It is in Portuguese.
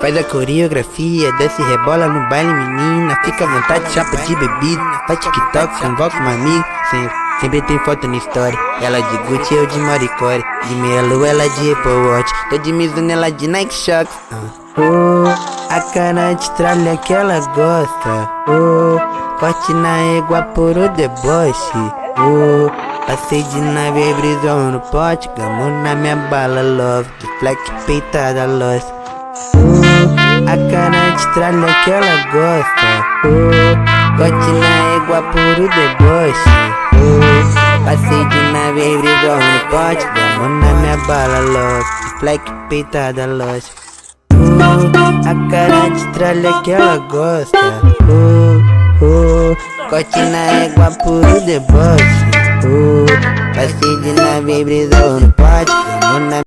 Faz a coreografia, desce e rebola no baile, menina. Fica à vontade, chapa de bebida. Faz TikTok, convoca uma amiga. Sempre tem foto na história. Ela de Gucci, eu de Maricore. De meia lua, ela de Apple Watch. Tô de Mizuno, ela de Nike Shox. A cara de tralha que ela gosta. Corte na égua por o deboche. Passei de nave, brisou no pote. Gamou na minha bala, love. De flex, peitada, lost. A cara de tralha que ela gosta. Corte na égua por o deboche. Passei de nave, brisou no pote. Gamou na minha bala, love. De flex, peitada, lost. A cara de tralha que ela gosta. Corte na égua por o deboche. Passei de nave, brisou no pote.